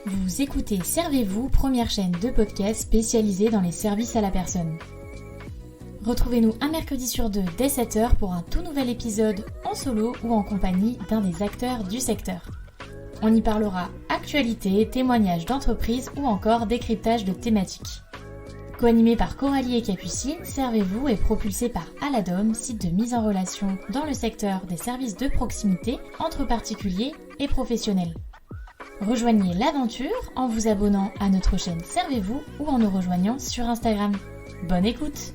Vous écoutez Servez-vous, première chaîne de podcast spécialisée dans les services à la personne. Retrouvez-nous un mercredi sur deux dès 7h pour un tout nouvel épisode en solo ou en compagnie d'un des acteurs du secteur. On y parlera actualité, témoignages d'entreprises ou encore décryptage de thématiques. Co-animé par Coralie et Capucine, Servez-vous est propulsé par Aladom, site de mise en relation dans le secteur des services de proximité entre particuliers et professionnels. Rejoignez l'aventure en vous abonnant à notre chaîne Servez-vous ou en nous rejoignant sur Instagram. Bonne écoute!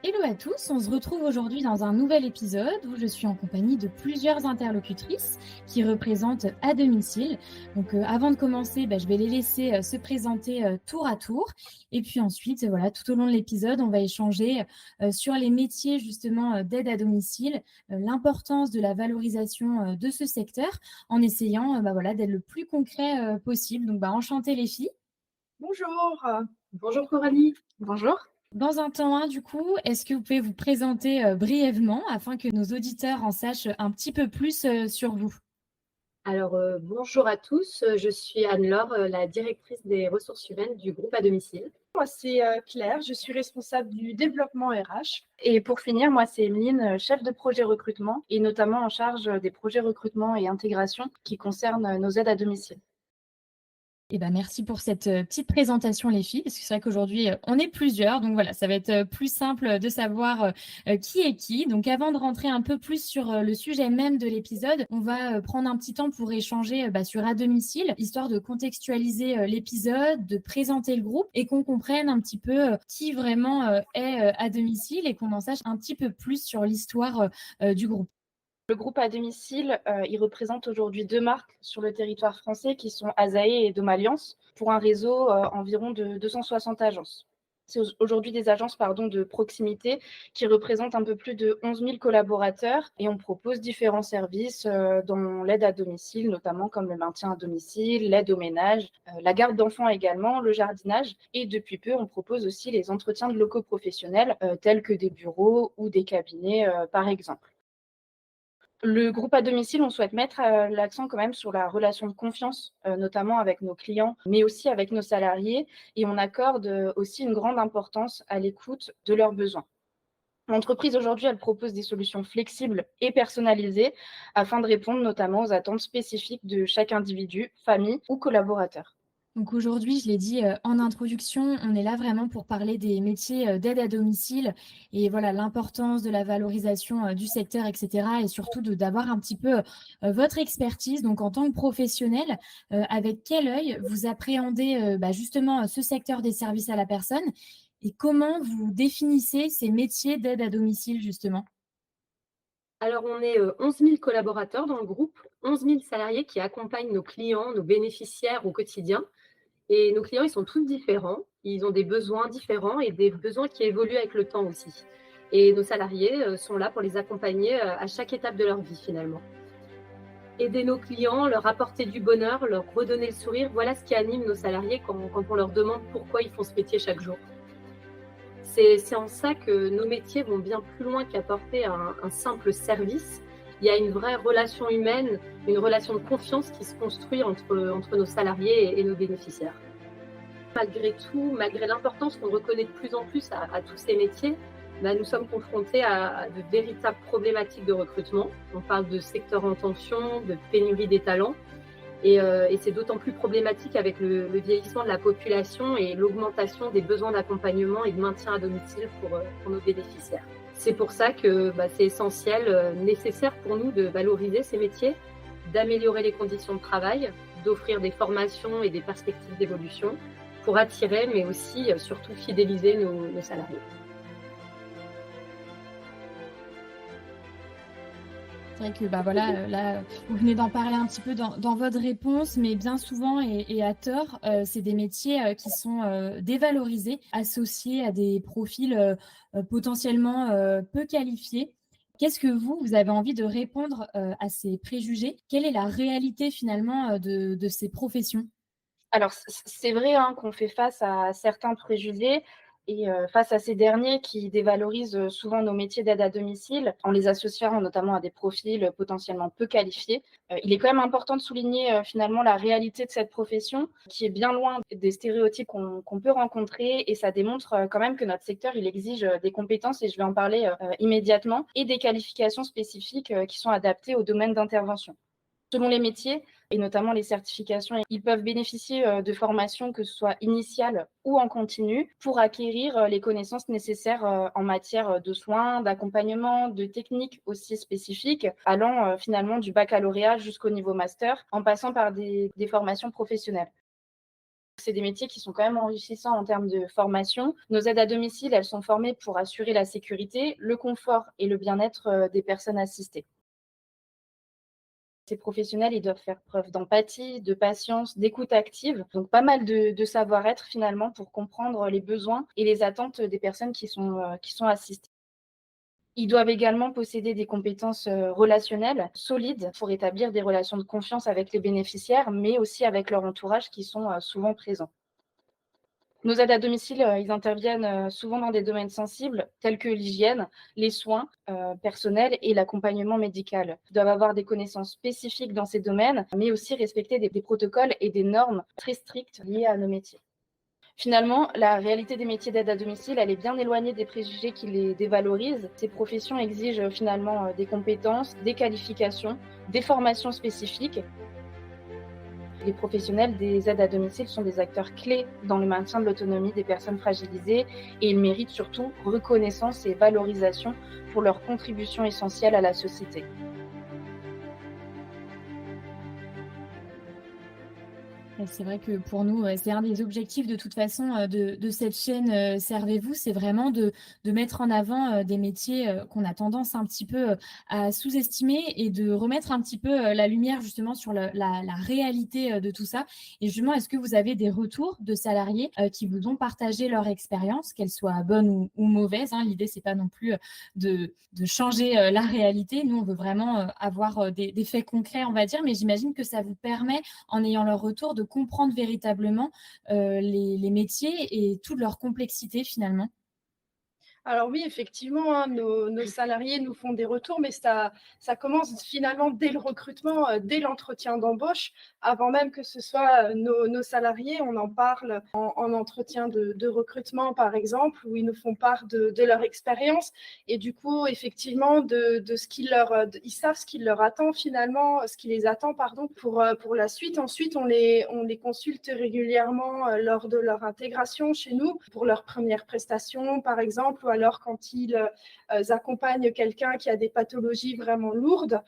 Hello à tous, on se retrouve aujourd'hui dans un nouvel épisode où je suis en compagnie de plusieurs interlocutrices qui représentent à domicile. Donc avant de commencer, je vais les laisser se présenter tour à tour. Et puis ensuite, tout au long de l'épisode, on va échanger sur les métiers justement d'aide à domicile, l'importance de la valorisation de ce secteur en essayant d'être le plus concret possible. Donc enchantées les filles. Bonjour. Bonjour Coralie. Bonjour. Dans un temps 1, du coup, est-ce que vous pouvez vous présenter brièvement afin que nos auditeurs en sachent un petit peu plus sur vous? Alors, bonjour à tous, je suis Anne-Laure, la directrice des ressources humaines du groupe à domicile. Moi, c'est Claire, je suis responsable du développement RH. Et pour finir, moi, c'est Emeline, chef de projet recrutement et notamment en charge des projets recrutement et intégration qui concernent nos aides à domicile. Merci pour cette petite présentation les filles, parce que c'est vrai qu'aujourd'hui on est plusieurs, donc voilà, ça va être plus simple de savoir qui est qui. Donc avant de rentrer un peu plus sur le sujet même de l'épisode, on va prendre un petit temps pour échanger sur à domicile, histoire de contextualiser l'épisode, de présenter le groupe et qu'on comprenne un petit peu qui vraiment est à domicile et qu'on en sache un petit peu plus sur l'histoire du groupe. Le groupe à domicile, il représente aujourd'hui 2 marques sur le territoire français qui sont Azaé et Dom'Alliance pour un réseau environ de 260 agences. C'est aujourd'hui des agences de proximité qui représentent un peu plus de 11 000 collaborateurs et on propose différents services dans l'aide à domicile, notamment comme le maintien à domicile, l'aide au ménage, la garde d'enfants également, le jardinage et depuis peu, on propose aussi les entretiens de locaux professionnels tels que des bureaux ou des cabinets par exemple. Le groupe à domicile, on souhaite mettre l'accent quand même sur la relation de confiance, notamment avec nos clients, mais aussi avec nos salariés. Et on accorde aussi une grande importance à l'écoute de leurs besoins. L'entreprise aujourd'hui, elle propose des solutions flexibles et personnalisées afin de répondre notamment aux attentes spécifiques de chaque individu, famille ou collaborateur. Donc aujourd'hui, je l'ai dit en introduction, on est là vraiment pour parler des métiers d'aide à domicile et voilà l'importance de la valorisation du secteur, etc. Et surtout d'avoir un petit peu votre expertise. Donc en tant que professionnel, avec quel œil vous appréhendez justement ce secteur des services à la personne et comment vous définissez ces métiers d'aide à domicile justement? Alors, on est 11 000 collaborateurs dans le groupe, 11 000 salariés qui accompagnent nos clients, nos bénéficiaires au quotidien. Et nos clients, ils sont tous différents, ils ont des besoins différents et des besoins qui évoluent avec le temps aussi. Et nos salariés sont là pour les accompagner à chaque étape de leur vie finalement. Aider nos clients, leur apporter du bonheur, leur redonner le sourire, voilà ce qui anime nos salariés quand on leur demande pourquoi ils font ce métier chaque jour. C'est en ça que nos métiers vont bien plus loin qu'apporter un simple service. Il y a une vraie relation humaine, une relation de confiance qui se construit entre nos salariés et nos bénéficiaires. Malgré tout, malgré l'importance qu'on reconnaît de plus en plus à tous ces métiers, nous sommes confrontés à de véritables problématiques de recrutement. On parle de secteur en tension, de pénurie des talents. Et c'est d'autant plus problématique avec le vieillissement de la population et l'augmentation des besoins d'accompagnement et de maintien à domicile pour nos bénéficiaires. C'est pour ça que c'est essentiel, nécessaire pour nous de valoriser ces métiers, d'améliorer les conditions de travail, d'offrir des formations et des perspectives d'évolution pour attirer, mais aussi surtout fidéliser nos salariés. C'est vrai que là, vous venez d'en parler un petit peu dans votre réponse, mais bien souvent et à tort, c'est des métiers qui sont dévalorisés, associés à des profils potentiellement peu qualifiés. Qu'est-ce que vous avez envie de répondre à ces préjugés? Quelle est la réalité finalement de ces professions? Alors c'est vrai, hein, qu'on fait face à certains préjugés et face à ces derniers qui dévalorisent, souvent nos métiers d'aide à domicile, en les associant notamment à des profils, potentiellement peu qualifiés. Il est quand même important de souligner, finalement la réalité de cette profession qui est bien loin des stéréotypes qu'on peut rencontrer et ça démontre, quand même que notre secteur, il exige, des compétences et je vais en parler, immédiatement et des qualifications spécifiques, qui sont adaptées au domaine d'intervention. Selon les métiers et notamment les certifications, ils peuvent bénéficier de formations, que ce soit initiales ou en continu, pour acquérir les connaissances nécessaires en matière de soins, d'accompagnement, de techniques aussi spécifiques, allant finalement du baccalauréat jusqu'au niveau master, en passant par des formations professionnelles. C'est des métiers qui sont quand même enrichissants en termes de formation. Nos aides à domicile, elles sont formées pour assurer la sécurité, le confort et le bien-être des personnes assistées. Ces professionnels, ils doivent faire preuve d'empathie, de patience, d'écoute active, donc pas mal de savoir-être finalement pour comprendre les besoins et les attentes des personnes qui sont assistées. Ils doivent également posséder des compétences relationnelles solides pour établir des relations de confiance avec les bénéficiaires, mais aussi avec leur entourage qui sont souvent présents. Nos aides à domicile, ils interviennent, souvent dans des domaines sensibles tels que l'hygiène, les soins, personnels et l'accompagnement médical. Ils doivent avoir des connaissances spécifiques dans ces domaines, mais aussi respecter des protocoles et des normes très strictes liées à nos métiers. Finalement, la réalité des métiers d'aide à domicile, elle est bien éloignée des préjugés qui les dévalorisent. Ces professions exigent, finalement, des compétences, des qualifications, des formations spécifiques. Les professionnels des aides à domicile sont des acteurs clés dans le maintien de l'autonomie des personnes fragilisées et ils méritent surtout reconnaissance et valorisation pour leur contribution essentielle à la société. Et c'est vrai que pour nous, c'est un des objectifs de toute façon, de cette chaîne, Servez-vous, c'est vraiment de mettre en avant, des métiers, qu'on a tendance un petit peu, à sous-estimer et de remettre un petit peu, la lumière justement sur le la réalité, de tout ça. Et justement, est-ce que vous avez des retours de salariés, qui vous ont partagé leur expérience, qu'elle soit bonne ou mauvaise, hein? L'idée, c'est pas non plus, de changer, la réalité. Nous, on veut vraiment, avoir, des faits concrets, on va dire, mais j'imagine que ça vous permet, en ayant leur retour, de comprendre véritablement les métiers et toute leur complexité finalement. Alors oui, effectivement, hein, nos salariés nous font des retours, mais ça commence finalement dès le recrutement, dès l'entretien d'embauche, avant même que ce soit nos salariés. On en parle en entretien de recrutement, par exemple, où ils nous font part de leur expérience et du coup, effectivement, de ce qui ils savent ce qui leur attend finalement, ce qui les attend, pardon, pour la suite. Ensuite, on les consulte régulièrement lors de leur intégration chez nous, pour leurs premières prestations, par exemple, ou alors quand ils accompagnent quelqu'un qui a des pathologies vraiment lourdes.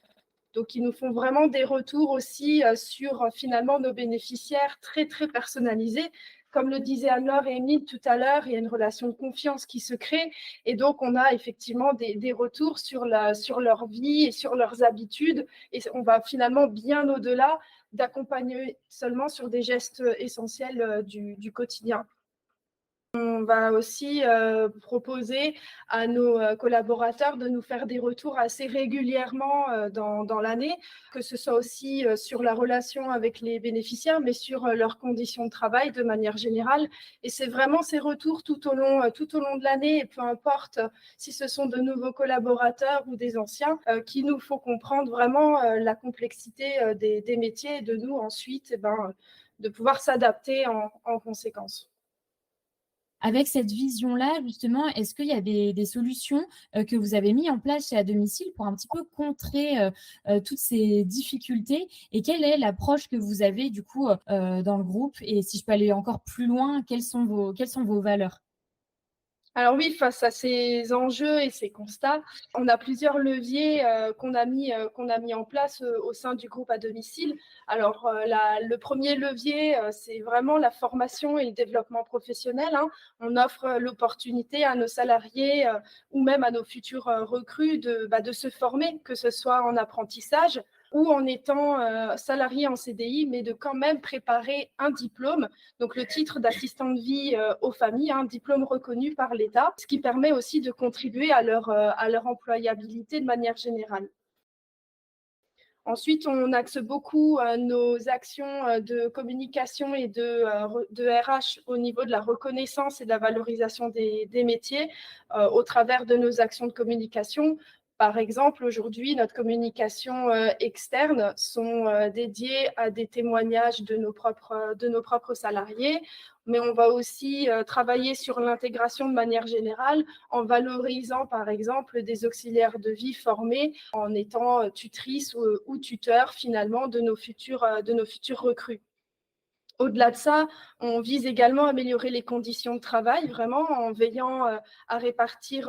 Donc, ils nous font vraiment des retours aussi sur finalement nos bénéficiaires très, très personnalisés. Comme le disaient Anne-Laure et Émile tout à l'heure, il y a une relation de confiance qui se crée. Et donc, on a effectivement des retours sur leur vie et sur leurs habitudes. Et on va finalement bien au-delà d'accompagner seulement sur des gestes essentiels du quotidien. On va aussi proposer à nos collaborateurs de nous faire des retours assez régulièrement dans l'année, que ce soit aussi sur la relation avec les bénéficiaires, mais sur leurs conditions de travail de manière générale. Et c'est vraiment ces retours tout au long de l'année, et peu importe si ce sont de nouveaux collaborateurs ou des anciens, qui nous font comprendre vraiment la complexité des métiers et de nous ensuite de pouvoir s'adapter en conséquence. Avec cette vision-là, justement, est-ce qu'il y a des solutions, que vous avez mis en place chez à domicile pour un petit peu contrer, toutes ces difficultés? Et quelle est l'approche que vous avez du coup, dans le groupe? Et si je peux aller encore plus loin, quelles sont vos valeurs? Alors oui, face à ces enjeux et ces constats, on a plusieurs leviers qu'on a mis en place au sein du groupe à domicile. Alors le premier levier, c'est vraiment la formation et le développement professionnel, hein. On offre l'opportunité à nos salariés ou même à nos futurs recrues de se former, que ce soit en apprentissage ou en étant salarié en CDI, mais de quand même préparer un diplôme, donc le titre d'assistant de vie aux familles, un diplôme reconnu par l'État, ce qui permet aussi de contribuer à leur employabilité de manière générale. Ensuite, on axe beaucoup nos actions de communication et de RH au niveau de la reconnaissance et de la valorisation des métiers au travers de nos actions de communication. Par exemple, aujourd'hui, notre communication externe sont dédiées à des témoignages de nos propres salariés, mais on va aussi travailler sur l'intégration de manière générale en valorisant, par exemple, des auxiliaires de vie formés en étant tutrice ou tuteur, finalement, de nos futurs recrues. Au-delà de ça, on vise également à améliorer les conditions de travail, vraiment en veillant à répartir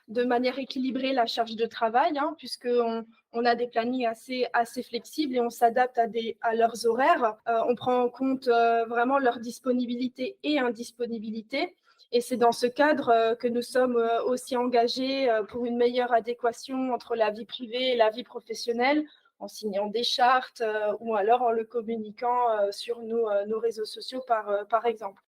de manière équilibrée la charge de travail, puisqu'on a des plannings assez flexibles et on s'adapte à leurs horaires. On prend en compte vraiment leur disponibilité et indisponibilité. Et c'est dans ce cadre que nous sommes aussi engagés pour une meilleure adéquation entre la vie privée et la vie professionnelle, en signant des chartes ou alors en le communiquant sur nos réseaux sociaux, par exemple.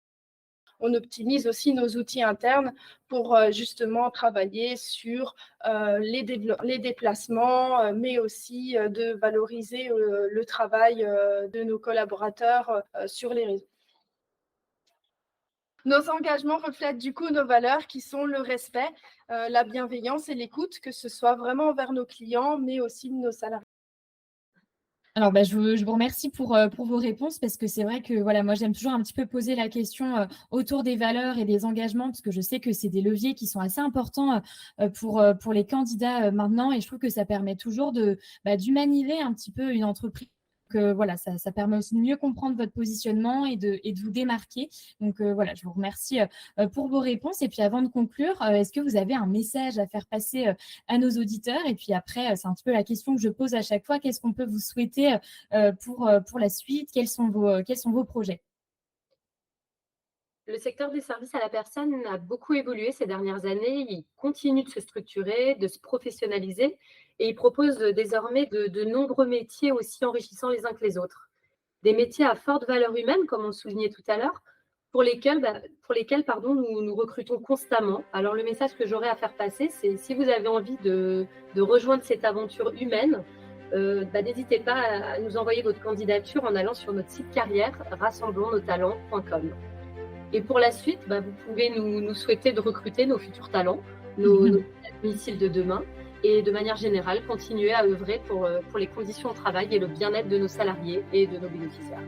On optimise aussi nos outils internes pour justement travailler sur les déplacements, mais aussi de valoriser le travail de nos collaborateurs sur les réseaux. Nos engagements reflètent du coup nos valeurs qui sont le respect, la bienveillance et l'écoute, que ce soit vraiment envers nos clients, mais aussi nos salariés. Alors, je vous remercie pour vos réponses parce que c'est vrai que voilà, moi, j'aime toujours un petit peu poser la question autour des valeurs et des engagements parce que je sais que c'est des leviers qui sont assez importants pour les candidats maintenant et je trouve que ça permet toujours d'humaniser un petit peu une entreprise. Donc voilà, ça permet aussi de mieux comprendre votre positionnement et de vous démarquer. Donc voilà, je vous remercie pour vos réponses. Et puis avant de conclure, est-ce que vous avez un message à faire passer à nos auditeurs? Et puis après, c'est un petit peu la question que je pose à chaque fois. Qu'est-ce qu'on peut vous souhaiter pour la suite? Quels sont vos projets? Le secteur des services à la personne a beaucoup évolué ces dernières années. Il continue de se structurer, de se professionnaliser et il propose désormais de nombreux métiers aussi enrichissants les uns que les autres. Des métiers à forte valeur humaine, comme on le soulignait tout à l'heure, pour lesquels nous recrutons constamment. Alors le message que j'aurais à faire passer, c'est si vous avez envie de rejoindre cette aventure humaine, n'hésitez pas à nous envoyer votre candidature en allant sur notre site carrière rassemblonsnostalents.com. Et pour la suite, vous pouvez nous souhaiter de recruter nos futurs talents, nos missiles de demain, et de manière générale, continuer à œuvrer pour les conditions de travail et le bien-être de nos salariés et de nos bénéficiaires.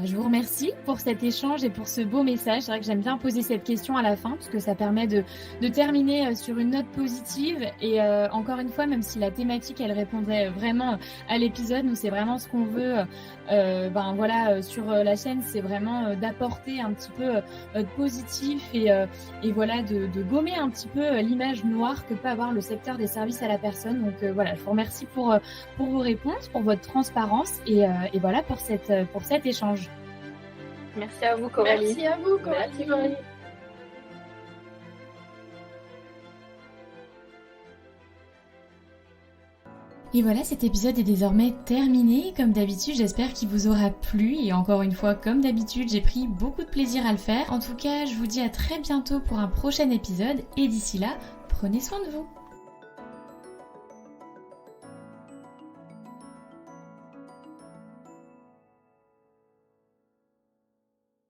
Je vous remercie pour cet échange et pour ce beau message. C'est vrai que j'aime bien poser cette question à la fin parce que ça permet de terminer sur une note positive. Et encore une fois, même si la thématique, elle répondrait vraiment à l'épisode, nous, c'est vraiment ce qu'on veut sur la chaîne, c'est vraiment d'apporter un petit peu de positif et voilà, de gommer un petit peu l'image noire que peut avoir le secteur des services à la personne. Donc voilà, je vous remercie pour vos réponses, pour votre transparence et voilà pour cet échange. Merci à vous, Coralie. Merci à vous, Coralie. Merci, Coralie. Et voilà, cet épisode est désormais terminé. Comme d'habitude, j'espère qu'il vous aura plu. Et encore une fois, comme d'habitude, j'ai pris beaucoup de plaisir à le faire. En tout cas, je vous dis à très bientôt pour un prochain épisode. Et d'ici là, prenez soin de vous.